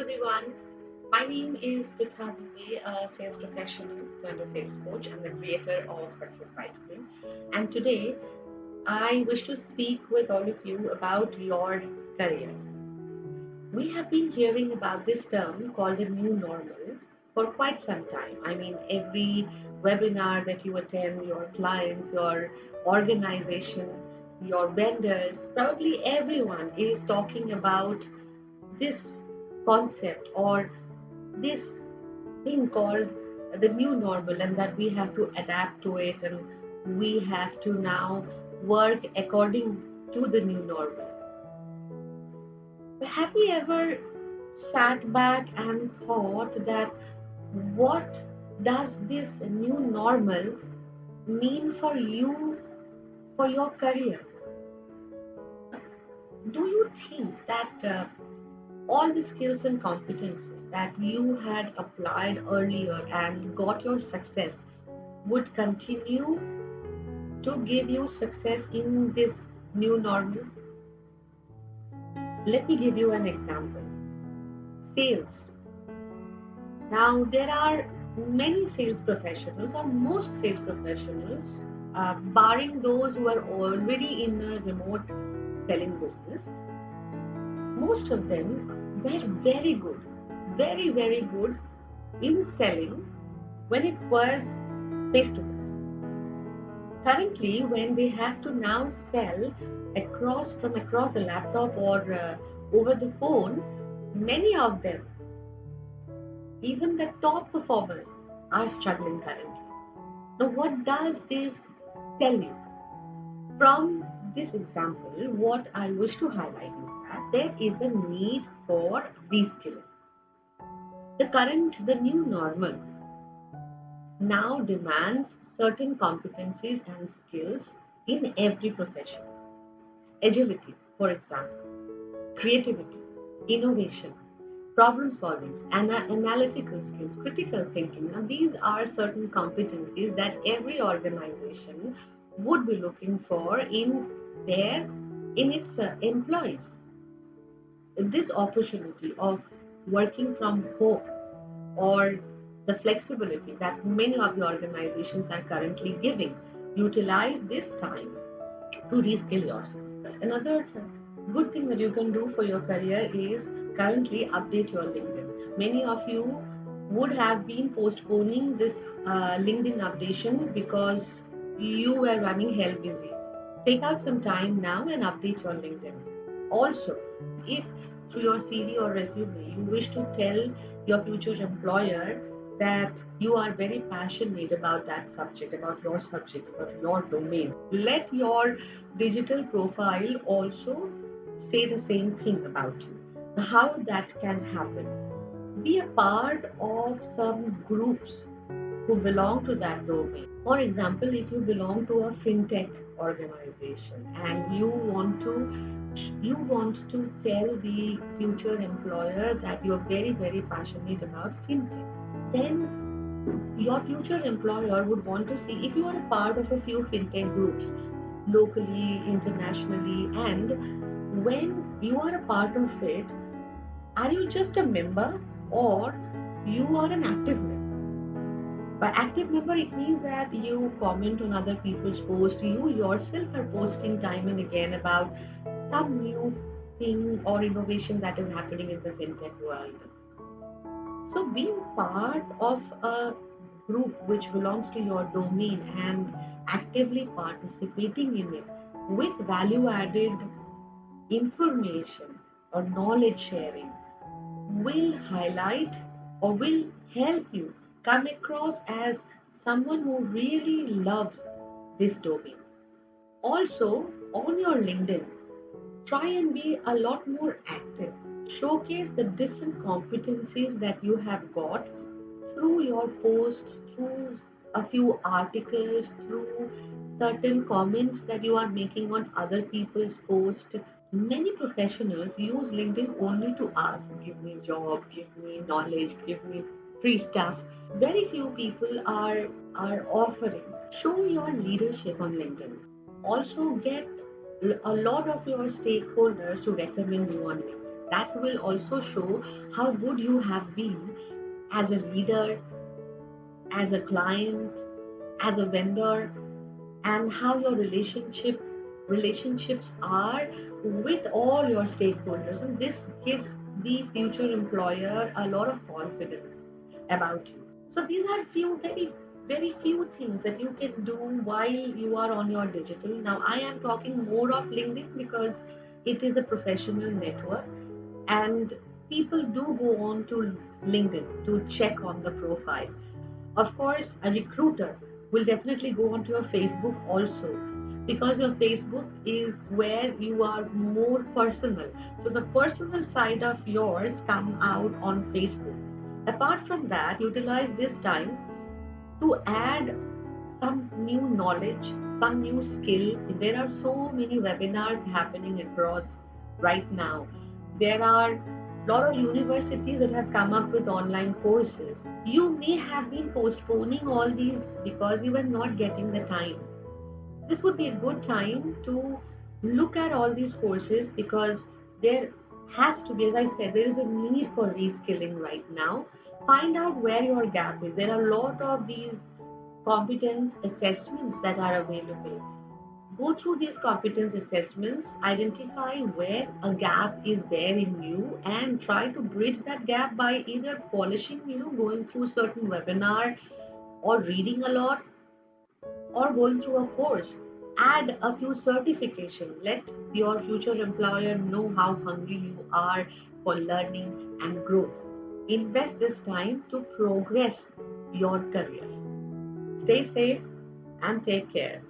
everyone. My name is Pritha Dubey, a sales professional and a sales coach and the creator of Success Vitamin. And today, I wish to speak with all of you about your career. We have been hearing about this term called the new normal for quite some time. I mean, every webinar that you attend, your clients, your organization, your vendors, probably everyone is talking about this concept or this thing called the new normal, and that we have to adapt to it and we have to now work according to the new normal. Have you ever sat back and thought that what does this new normal mean for you, for your career? Do you think that all the skills and competencies that you had applied earlier and got your success would continue to give you success in this new normal? Let me give you an example. Sales. Now, there are many sales professionals, or most sales professionals, barring those who are already in a remote selling business, most of them were very good, very, very good in selling when it was face to face. Currently, when they have to now sell across the laptop or over the phone, many of them, even the top performers, are struggling currently. Now, what does this tell you? From this example, what I wish to highlight is that there is a need for reskilling. The new normal now demands certain competencies and skills in every profession. Agility, for example, creativity, innovation, problem solving, analytical skills, critical thinking. Now, these are certain competencies that every organization would be looking for their in its employees. This opportunity of working from home or the flexibility that many of the organizations are currently giving, utilize this time to reskill yourself. Another good thing that you can do for your career is currently update your LinkedIn. Many of you would have been postponing this LinkedIn updation because you were running hell busy. Take out some time now and update your LinkedIn. Also, if through your CV or resume you wish to tell your future employer that you are very passionate about that subject, about your domain, let your digital profile also say the same thing about you. Now, how that can happen? Be a part of some groups who belong to that domain. For example, if you belong to a fintech organization and you want to tell the future employer that you're very, very passionate about fintech, then your future employer would want to see if you are a part of a few fintech groups locally, internationally, and when you are a part of it, are you just a member or you are an active member? By active member, it means that you comment on other people's posts. You yourself are posting time and again about some new thing or innovation that is happening in the fintech world. So, being part of a group which belongs to your domain and actively participating in it with value added information or knowledge sharing will highlight or will help you come across as someone who really loves this domain. Also, on your LinkedIn, try and be a lot more active. Showcase the different competencies that you have got through your posts, through a few articles, through certain comments that you are making on other people's posts. Many professionals use LinkedIn only to ask, give me job, give me knowledge, give me free stuff. Very few people are offering. Show your leadership on LinkedIn. Also get a lot of your stakeholders to recommend you on LinkedIn. That will also show how good you have been as a leader, as a client, as a vendor, and how your relationships are with all your stakeholders, and this gives the future employer a lot of confidence about you. So these are few very few things that you can do while you are on your digital. Now I am talking more of LinkedIn because it is a professional network, and people do go on to LinkedIn to check on the profile. Of course, a recruiter will definitely go onto your Facebook also, because your Facebook is where you are more personal. So the personal side of yours come out on Facebook. Apart from that, utilize this time to add some new knowledge, some new skill. There are so many webinars happening across right now. There are a lot of universities that have come up with online courses. You may have been postponing all these because you were not getting the time. This would be a good time to look at all these courses, because there has to be, as I said, there is a need for reskilling right now. Find out where your gap is. There are a lot of these competence assessments that are available. Go through these competence assessments, identify where a gap is there in you, and try to bridge that gap by either polishing, going through certain webinar, or reading a lot, or going through a course. Add a few certification. Let your future employer know how hungry you are for learning and growth. Invest this time to progress your career. Stay safe and take care.